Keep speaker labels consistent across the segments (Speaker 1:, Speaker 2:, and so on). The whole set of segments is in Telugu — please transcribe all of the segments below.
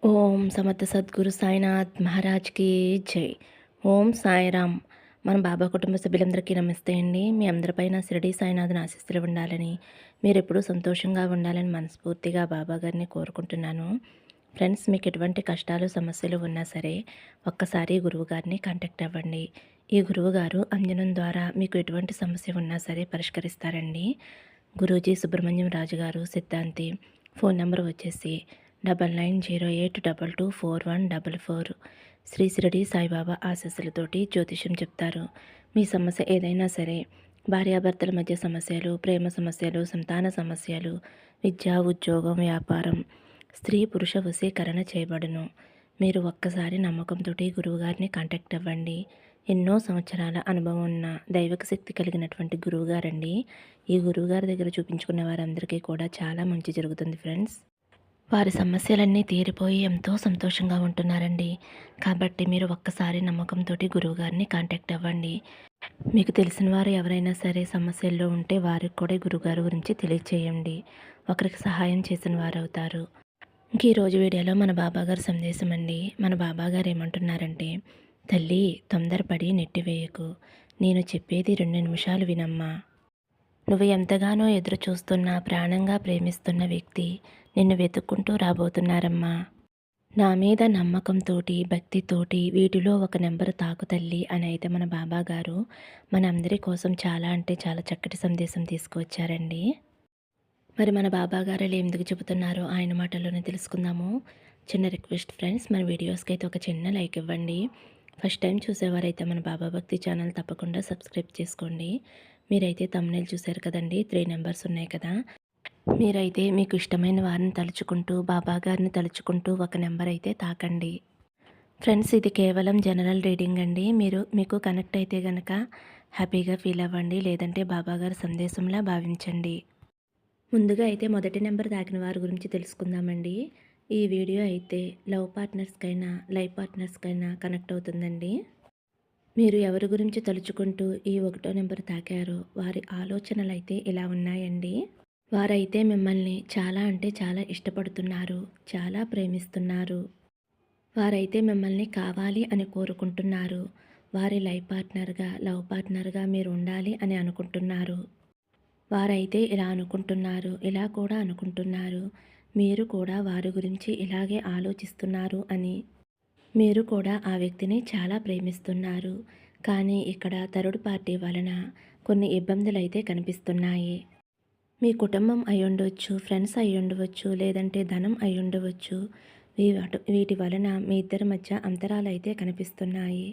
Speaker 1: ఓం సమర్థ సద్గురు సాయినాథ్ మహారాజ్కి జై. ఓం సాయిరామ్. మన బాబా కుటుంబ సభ్యులందరికీ నమస్తే అండి. మీ అందరిపైన షిరిడి సాయినాథుని ఆశీస్సులు ఉండాలని, మీరు ఎప్పుడూ సంతోషంగా ఉండాలని మనస్ఫూర్తిగా బాబా గారిని కోరుకుంటున్నాను. ఫ్రెండ్స్, మీకు ఎటువంటి కష్టాలు సమస్యలు ఉన్నా సరే ఒక్కసారి గురువుగారిని కాంటాక్ట్ అవ్వండి. ఈ గురువుగారు అంజనం ద్వారా మీకు ఎటువంటి సమస్య ఉన్నా సరే పరిష్కరిస్తారండి. గురూజీ సుబ్రహ్మణ్యం రాజు గారు సిద్ధాంతి. ఫోన్ నెంబర్ వచ్చేసి 9908224144. శ్రీ షిరిడి సాయిబాబా ఆశీస్సులతోటి జ్యోతిష్యం చెప్తారు. మీ సమస్య ఏదైనా సరే, భార్యాభర్తల మధ్య సమస్యలు, ప్రేమ సమస్యలు, సంతాన సమస్యలు, విద్య, ఉద్యోగం, వ్యాపారం, స్త్రీ పురుష వశీకరణ చేయబడును. మీరు ఒక్కసారి నమ్మకంతో గురువుగారిని కాంటాక్ట్ అవ్వండి. ఎన్నో సంవత్సరాల అనుభవం ఉన్న దైవిక శక్తి కలిగినటువంటి గురువుగారండి. ఈ గురువుగారి దగ్గర చూపించుకున్న వారందరికీ కూడా చాలా మంచి జరుగుతుంది ఫ్రెండ్స్. వారి సమస్యలన్నీ తీరిపోయి ఎంతో సంతోషంగా ఉంటున్నారండి. కాబట్టి మీరు ఒక్కసారి నమ్మకంతో గురువుగారిని కాంటాక్ట్ అవ్వండి. మీకు తెలిసిన వారు ఎవరైనా సరే సమస్యల్లో ఉంటే వారికి కూడా గురువుగారి గురించి తెలియచేయండి. ఒకరికి సహాయం చేసిన వారు అవుతారు. ఇంక ఈరోజు వీడియోలో మన బాబాగారు సందేశం అండి. మన బాబాగారు ఏమంటున్నారంటే, తల్లి తొందరపడి నెట్టివేయకు, నేను చెప్పేది 2 నిమిషాలు వినమ్మా. నువ్వు ఎంతగానో ఎదురు చూస్తున్న, ప్రాణంగా ప్రేమిస్తున్న వ్యక్తి నిన్ను వెతుక్కుంటూ రాబోతున్నారమ్మా. నా మీద నమ్మకంతోటి, భక్తితోటి వీటిలో ఒక నెంబరు తాకు తల్లి అని అయితే మన బాబాగారు మనందరి కోసం చాలా అంటే చాలా చక్కటి సందేశం తీసుకువచ్చారండి. మరి మన బాబాగారు ఇలా ఎందుకు చెబుతున్నారో ఆయన మాటల్లోనే తెలుసుకుందాము. చిన్న రిక్వెస్ట్ ఫ్రెండ్స్, మన వీడియోస్కి అయితే ఒక చిన్న లైక్ ఇవ్వండి. ఫస్ట్ టైం చూసేవారైతే మన బాబా భక్తి ఛానల్ తప్పకుండా సబ్స్క్రైబ్ చేసుకోండి. మీరైతే థంబ్నెయిల్ చూశారు కదండి, 3 నెంబర్స్ ఉన్నాయి కదా. మీరైతే మీకు ఇష్టమైన వారిని తలుచుకుంటూ, బాబా గారిని తలుచుకుంటూ ఒక నెంబర్ అయితే తాకండి. ఫ్రెండ్స్, ఇది కేవలం జనరల్ రీడింగ్ అండి. మీకు కనెక్ట్ అయితే గనక హ్యాపీగా ఫీల్ అవ్వండి, లేదంటే బాబాగారి సందేశంలా భావించండి. ముందుగా అయితే మొదటి నెంబర్ తాకిన వారి గురించి తెలుసుకుందామండి. ఈ వీడియో అయితే లవ్ పార్ట్నర్స్కైనా, లైఫ్ పార్ట్నర్స్కైనా కనెక్ట్ అవుతుందండి. మీరు ఎవరి గురించి తలుచుకుంటూ ఈ 1వ నెంబర్ తాకారో వారి ఆలోచనలు అయితే ఇలా ఉన్నాయండి. వారైతే మిమ్మల్ని చాలా అంటే చాలా ఇష్టపడుతున్నారు, చాలా ప్రేమిస్తున్నారు. వారైతే మిమ్మల్ని కావాలి అని కోరుకుంటున్నారు. వారి లైఫ్ పార్ట్నర్గా, లవ్ పార్ట్నర్గా మీరు ఉండాలి అని అనుకుంటున్నారు. వారైతే ఇలా అనుకుంటున్నారు, ఇలా కూడా అనుకుంటున్నారు. మీరు కూడా వారి గురించి ఇలాగే ఆలోచిస్తున్నారు అని. మీరు కూడా ఆ వ్యక్తిని చాలా ప్రేమిస్తున్నారు. కానీ ఇక్కడ థర్డ్ పార్టీ వలన కొన్ని ఇబ్బందులైతే కనిపిస్తున్నాయి. మీ కుటుంబం అయ్యుండొచ్చు, ఫ్రెండ్స్ అయ్యుండవచ్చు, లేదంటే ధనం అయ్యుండవచ్చు. వీటి వలన మీ ఇద్దరి మధ్య అంతరాలైతే కనిపిస్తున్నాయి.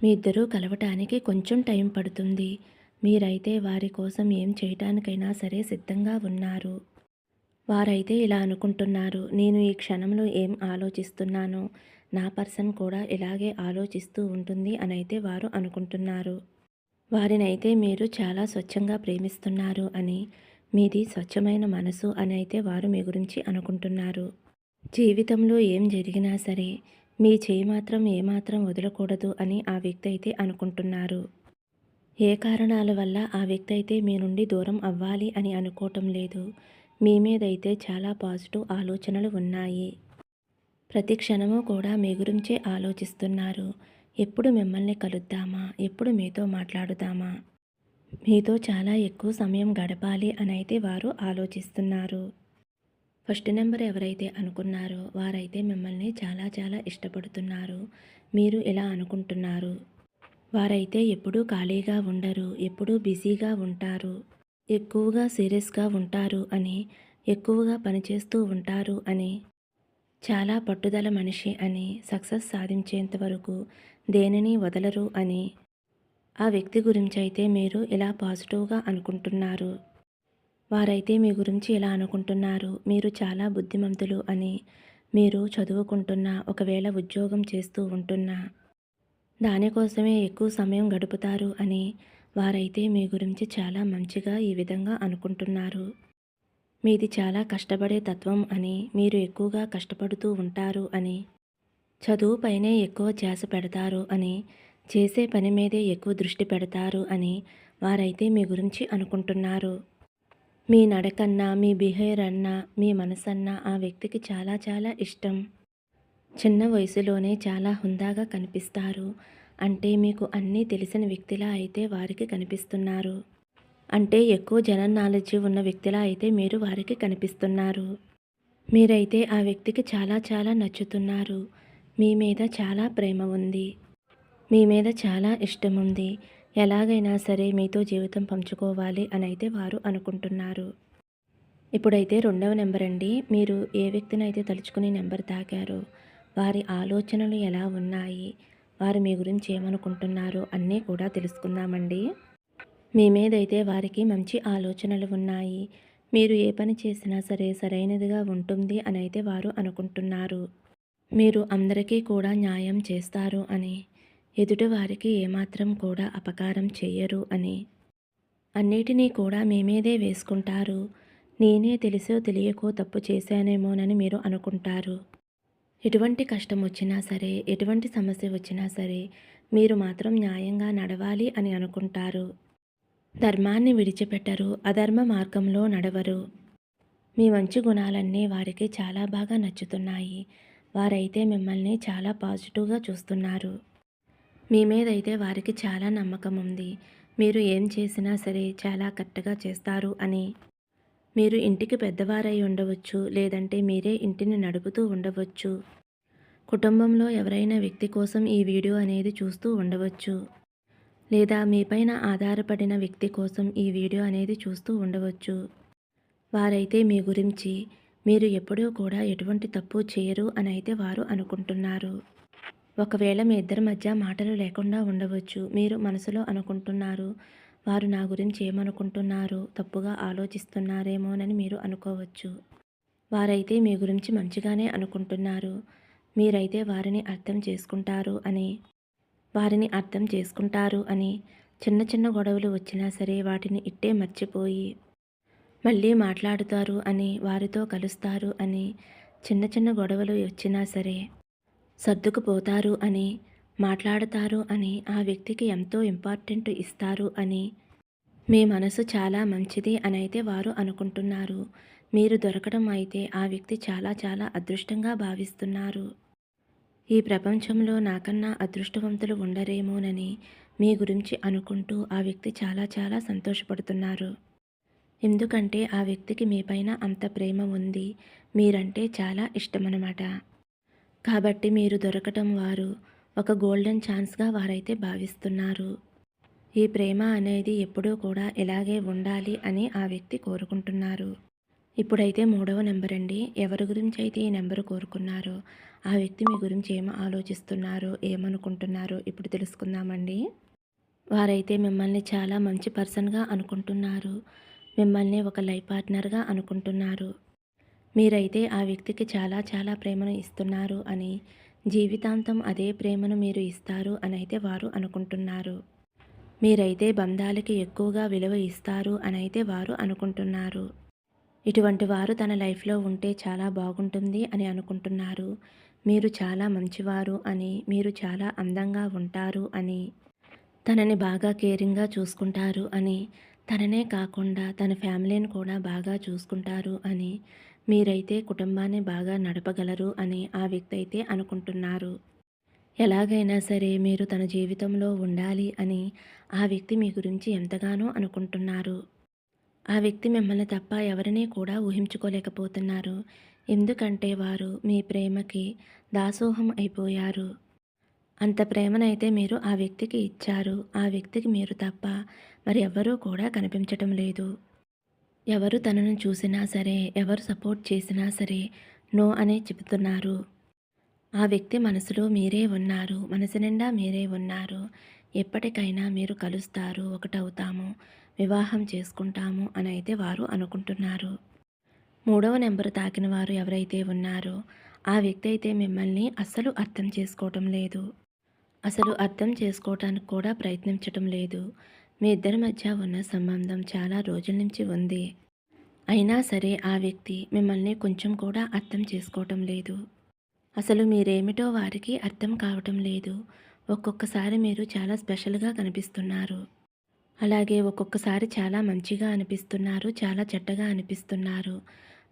Speaker 1: మీ ఇద్దరూ కలవటానికి కొంచెం టైం పడుతుంది. మీరైతే వారి కోసం ఏం చేయటానికైనా సరే సిద్ధంగా ఉన్నారు. వారైతే ఇలా అనుకుంటున్నారు, నేను ఈ క్షణంలో ఏం ఆలోచిస్తున్నానో నా పర్సన్ కూడా ఇలాగే ఆలోచిస్తూ ఉంటుంది అని అయితే వారు అనుకుంటున్నారు. వారినైతే మీరు చాలా స్వచ్ఛంగా ప్రేమిస్తున్నారు అని, మీది స్వచ్ఛమైన మనసు అని అయితే వారు మీ గురించి అనుకుంటున్నారు. జీవితంలో ఏం జరిగినా సరే మీ చేయి మాత్రం ఏమాత్రం వదలకూడదు అని ఆ వ్యక్తి అయితే అనుకుంటున్నారు. ఏ కారణాల వల్ల ఆ వ్యక్తి అయితే మీ నుండి దూరం అవ్వాలి అని అనుకోవటం లేదు. మీ మీదైతే చాలా పాజిటివ్ ఆలోచనలు ఉన్నాయి. ప్రతి క్షణము కూడా మీ గురించే ఆలోచిస్తున్నారు. ఎప్పుడు మిమ్మల్ని కలుద్దామా, ఎప్పుడు మీతో మాట్లాడుదామా, మీతో చాలా ఎక్కువ సమయం గడపాలి అని అయితే వారు ఆలోచిస్తున్నారు. ఫస్ట్ నెంబర్ ఎవరైతే అనుకున్నారో వారైతే మిమ్మల్ని చాలా చాలా ఇష్టపడుతున్నారు. మీరు ఇలా అనుకుంటున్నారు, వారైతే ఎప్పుడూ ఖాళీగా ఉండరు, ఎప్పుడూ బిజీగా ఉంటారు, ఎక్కువగా సీరియస్గా ఉంటారు అని, ఎక్కువగా పనిచేస్తూ ఉంటారు అని, చాలా పట్టుదల మనిషి అని, సక్సెస్ సాధించేంత వరకు దేనిని వదలరు అని, ఆ వ్యక్తి గురించి అయితే మీరు ఇలా పాజిటివ్గా అనుకుంటున్నారు. వారైతే మీ గురించి ఇలా అనుకుంటున్నారు, మీరు చాలా బుద్ధిమంతులు అని, మీరు చదువుకుంటున్నా, ఒకవేళ ఉద్యోగం చేస్తూ ఉంటున్నా దానికోసమే ఎక్కువ సమయం గడుపుతారు అని, వారైతే మీ గురించి చాలా మంచిగా ఈ విధంగా అనుకుంటున్నారు. మీది చాలా కష్టపడే తత్వం అని, మీరు ఎక్కువగా కష్టపడుతూ ఉంటారు అని, చదువుపైనే ఎక్కువ ధ్యాస పెడతారు అని, చేసే పని మీదే ఎక్కువ దృష్టి పెడతారు అని వారైతే మీ గురించి అనుకుంటున్నారు. మీ నడకన్నా, మీ బిహేవియర్ అన్నా, మీ మనసన్నా ఆ వ్యక్తికి చాలా చాలా ఇష్టం. చిన్న వయసులోనే చాలా హుందాగా కనిపిస్తారు. అంటే మీకు అన్నీ తెలిసిన వ్యక్తిలా అయితే వారికి కనిపిస్తున్నారు. అంటే ఎక్కువ జనరల్ నాలెడ్జ్ ఉన్న వ్యక్తిలా అయితే మీరు వారికి కనిపిస్తున్నారు. మీరైతే ఆ వ్యక్తికి చాలా చాలా నచ్చుతున్నారు. మీ మీద చాలా ప్రేమ ఉంది. మీ మీద చాలా ఇష్టం ఉంది. ఎలాగైనా సరే మీతో జీవితం పంచుకోవాలి అని అయితే వారు అనుకుంటున్నారు. ఇప్పుడైతే రెండవ నెంబర్ అండి. మీరు ఏ వ్యక్తినైతే తలుచుకుని నెంబర్ తాకారో వారి ఆలోచనలు ఎలా ఉన్నాయి, వారు మీ గురించి ఏమనుకుంటున్నారో అన్నీ కూడా తెలుసుకుందామండి. మీ మీదైతే వారికి మంచి ఆలోచనలు ఉన్నాయి. మీరు ఏ పని చేసినా సరే సరైనదిగా ఉంటుంది అని అయితే వారు అనుకుంటున్నారు. మీరు అందరికీ కూడా న్యాయం చేస్తారు అని, ఎదుటి వారికి ఏమాత్రం కూడా అపకారం చెయ్యరు అని, అన్నిటినీ కూడా మీ మీదే వేసుకుంటారు. నేనే తెలిసో తెలియకో తప్పు చేశానేమోనని మీరు అనుకుంటారు. ఎటువంటి కష్టం వచ్చినా సరే, ఎటువంటి సమస్య వచ్చినా సరే, మీరు మాత్రం న్యాయంగా నడవాలి అని అనుకుంటారు. ధర్మాన్ని విడిచిపెట్టరు, అధర్మ మార్గంలో నడవరు. మీ మంచి గుణాలన్నీ వారికి చాలా బాగా నచ్చుతున్నాయి. వారైతే మిమ్మల్ని చాలా పాజిటివ్‌గా చూస్తున్నారు. మీ మీదైతే వారికి చాలా నమ్మకం ఉంది. మీరు ఏం చేసినా సరే చాలా కరెక్ట్‌గా చేస్తారు అని. మీరు ఇంటికి పెద్దవారై ఉండవచ్చు, లేదంటే మీరే ఇంటిని నడుపుతూ ఉండవచ్చు. కుటుంబంలో ఎవరైనా వ్యక్తి కోసం ఈ వీడియో అనేది చూస్తూ ఉండవచ్చు. లేదా మీపైన ఆధారపడిన వ్యక్తి కోసం ఈ వీడియో అనేది చూస్తూ ఉండవచ్చు. వారైతే మీ గురించి మీరు ఎప్పుడూ కూడా ఎటువంటి తప్పు చేయరు అని అయితే వారు అనుకుంటున్నారు. ఒకవేళ మీ ఇద్దరి మధ్య మాటలు లేకుండా ఉండవచ్చు. మీరు మనసులో అనుకుంటున్నారు, వారు నా గురించి ఏమనుకుంటున్నారు, తప్పుగా ఆలోచిస్తున్నారేమోనని మీరు అనుకోవచ్చు. వారైతే మీ గురించి మంచిగానే అనుకుంటున్నారు. మీరైతే వారిని అర్థం చేసుకుంటారు అని, చిన్న చిన్న గొడవలు వచ్చినా సరే వాటిని ఇట్టే మర్చిపోయి మళ్ళీ మాట్లాడుతారు అని, వారితో కలుస్తారు అని, చిన్న చిన్న గొడవలు వచ్చినా సరే సర్దుకుపోతారు అని, మాట్లాడతారు అని, ఆ వ్యక్తికి ఎంతో ఇంపార్టెంట్ ఇస్తారు అని, మీ మనసు చాలా మంచిది అని అయితే వారు అనుకుంటున్నారు. మీరు దొరకడం అయితే ఆ వ్యక్తి చాలా చాలా అదృష్టంగా భావిస్తున్నారు. ఈ ప్రపంచంలో నాకన్నా అదృష్టవంతులు ఉండరేమోనని మీ గురించి అనుకుంటూ ఆ వ్యక్తి చాలా చాలా సంతోషపడుతున్నారు. ఎందుకంటే ఆ వ్యక్తికి మీపైన అంత ప్రేమ ఉంది. మీరంటే చాలా ఇష్టమనమాట. కాబట్టి మీరు దొరకటం వారు ఒక గోల్డెన్ ఛాన్స్‌గా వారైతే భావిస్తున్నారు. ఈ ప్రేమ అనేది ఎప్పుడూ కూడా ఇలాగే ఉండాలి అని ఆ వ్యక్తి కోరుకుంటున్నారు. ఇప్పుడైతే మూడవ నెంబర్ అండి. ఎవరి గురించి అయితే ఈ నెంబర్ కోరుకున్నారో ఆ వ్యక్తి మీ గురించి ఏం ఆలోచిస్తున్నారో, ఏమనుకుంటున్నారో ఇప్పుడు తెలుసుకుందామండి. వారైతే మిమ్మల్ని చాలా మంచి పర్సన్‌గా అనుకుంటున్నారు. మిమ్మల్ని ఒక లైఫ్ పార్ట్నర్‌గా అనుకుంటున్నారు. మీరైతే ఆ వ్యక్తికి చాలా చాలా ప్రేమను ఇస్తున్నారు అని, జీవితాంతం అదే ప్రేమను మీరు ఇస్తారు అని అయితే వారు అనుకుంటున్నారు. మీరైతే బంధాలకి ఎక్కువగా విలువ ఇస్తారు అని అయితే వారు అనుకుంటున్నారు. ఇటువంటి వారు తన లైఫ్‌లో ఉంటే చాలా బాగుంటుంది అని అనుకుంటున్నారు. మీరు చాలా మంచివారు అని, మీరు చాలా అందంగా ఉంటారు అని, తనని బాగా కేరింగ్‌గా చూసుకుంటారు అని, తననే కాకుండా తన ఫ్యామిలీని కూడా బాగా చూసుకుంటారు అని, మీరైతే కుటుంబాన్ని బాగా నడపగలరు అని ఆ వ్యక్తి అయితే అనుకుంటున్నారు. ఎలాగైనా సరే మీరు తన జీవితంలో ఉండాలి అని ఆ వ్యక్తి మీ గురించి ఎంతగానో అనుకుంటున్నారు. ఆ వ్యక్తి మిమ్మల్ని తప్ప ఎవరినీ కూడా ఊహించుకోలేకపోతున్నారు. ఎందుకంటే వారు మీ ప్రేమకి దాసోహం అయిపోయారు. అంత ప్రేమనైతే మీరు ఆ వ్యక్తికి ఇచ్చారు. ఆ వ్యక్తికి మీరు తప్ప మరి ఎవ్వరూ కూడా కనిపించటం లేదు. ఎవరు తనను చూసినా సరే, ఎవరు సపోర్ట్ చేసినా సరే నో అనే చెబుతున్నారు. ఆ వ్యక్తి మనసులో మీరే ఉన్నారు. మనసు నిండా మీరే ఉన్నారు. ఎప్పటికైనా మీరు కలుస్తారు, ఒకటవుతాము, వివాహం చేసుకుంటాము అని అయితే వారు అనుకుంటున్నారు. మూడవ నెంబరు తాకిన వారు ఎవరైతే ఉన్నారో ఆ వ్యక్తి అయితే మిమ్మల్ని అస్సలు అర్థం చేసుకోవటం లేదు. అసలు అర్థం చేసుకోవటానికి కూడా ప్రయత్నించటం లేదు. మీ ఇద్దరి మధ్య ఉన్న సంబంధం చాలా రోజుల నుంచి ఉంది. అయినా సరే ఆ వ్యక్తి మిమ్మల్ని కొంచెం కూడా అర్థం చేసుకోవటం లేదు. అసలు మీరేమిటో వారికి అర్థం కావటం లేదు. ఒక్కొక్కసారి మీరు చాలా స్పెషల్‌గా కనిపిస్తున్నారు. అలాగే ఒక్కొక్కసారి చాలా మంచిగా అనిపిస్తున్నారు. చాలా చెడ్డగా అనిపిస్తున్నారు.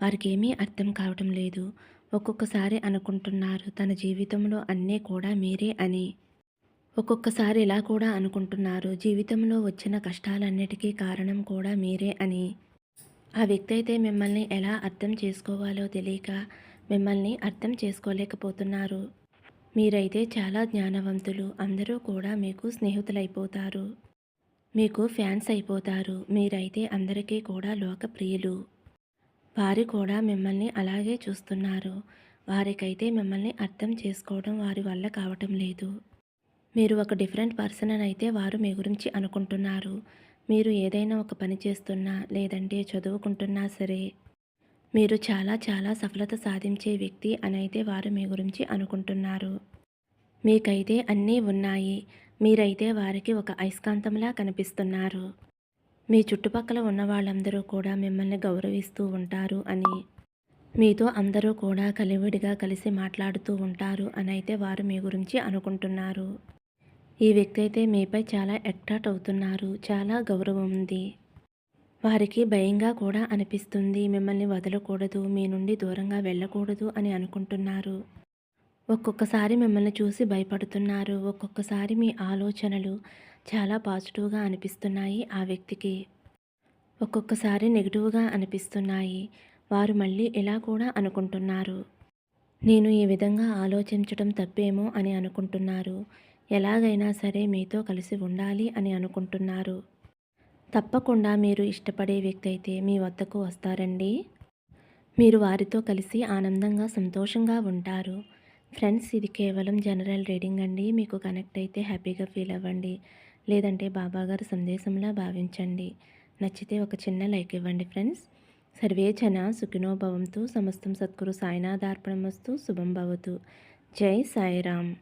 Speaker 1: వారికేమీ అర్థం కావటం లేదు. ఒక్కొక్కసారి అనుకుంటున్నారు తన జీవితంలో అన్నీ కూడా మీరే అని. ఒక్కొక్కసారి ఇలా కూడా అనుకుంటున్నారు జీవితంలో వచ్చిన కష్టాలన్నిటికీ కారణం కూడా మీరే అని. ఆ వ్యక్తి అయితే మిమ్మల్ని ఎలా అర్థం చేసుకోవాలో తెలియక మిమ్మల్ని అర్థం చేసుకోలేకపోతున్నారు. మీరైతే చాలా జ్ఞానవంతులు. అందరూ కూడా మీకు స్నేహితులైపోతారు. మీకు ఫ్యాన్స్ అయిపోతారు. మీరైతే అందరికీ కూడా లోకప్రియులు. వారు కూడా మిమ్మల్ని అలాగే చూస్తున్నారు. వారికైతే మిమ్మల్ని అర్థం చేసుకోవడం వారి వల్ల కావటం లేదు. మీరు ఒక డిఫరెంట్ పర్సన్ అని అయితే వారు మీ గురించి అనుకుంటున్నారు. మీరు ఏదైనా ఒక పని చేస్తున్నా లేదంటే చదువుకుంటున్నా సరే మీరు చాలా చాలా సఫలత సాధించే వ్యక్తి అని అయితే వారు మీ గురించి అనుకుంటున్నారు. మీకైతే అన్నీ ఉన్నాయి. మీరైతే వారికి ఒక అయస్కాంతంలా కనిపిస్తున్నారు. మీ చుట్టుపక్కల ఉన్న వాళ్ళందరూ కూడా మిమ్మల్ని గౌరవిస్తూ ఉంటారు అని, మీతో అందరూ కూడా కలివిడిగా కలిసి మాట్లాడుతూ ఉంటారు అని అయితే వారు మీ గురించి అనుకుంటున్నారు. ఈ వ్యక్తి అయితే మీపై చాలా అట్రాక్ట్ అవుతున్నారు. చాలా గౌరవం ఉంది. వారికి భయంగా కూడా అనిపిస్తుంది. మిమ్మల్ని వదలకూడదు, మీ నుండి దూరంగా వెళ్ళకూడదు అని అనుకుంటున్నారు. ఒక్కొక్కసారి మిమ్మల్ని చూసి భయపడుతున్నారు. ఒక్కొక్కసారి మీ ఆలోచనలు చాలా పాజిటివ్గా అనిపిస్తున్నాయి ఆ వ్యక్తికి. ఒక్కొక్కసారి నెగిటివ్గా అనిపిస్తున్నాయి. వారు మళ్ళీ ఇలా కూడా అనుకుంటున్నారు. నేను ఈ విధంగా ఆలోచించడం తప్పేమో అని అనుకుంటున్నారు. ఎలాగైనా సరే మీతో కలిసి ఉండాలి అని అనుకుంటున్నారు. తప్పకుండా మీరు ఇష్టపడే వ్యక్తి అయితే మీ వద్దకు వస్తారండి. మీరు వారితో కలిసి ఆనందంగా సంతోషంగా ఉంటారు. ఫ్రెండ్స్, ఇది కేవలం జనరల్ రీడింగ్ అండి. మీకు కనెక్ట్ అయితే హ్యాపీగా ఫీల్ అవ్వండి. లేదంటే బాబాగారి సందేశంలా భావించండి. నచ్చితే ఒక చిన్న లైక్ ఇవ్వండి ఫ్రెండ్స్. సర్వే జన సుఖినో భవంతు. సమస్తం సద్గురు సాయినాథార్పణమస్తు. శుభం భవతు. జై సాయిరామ్.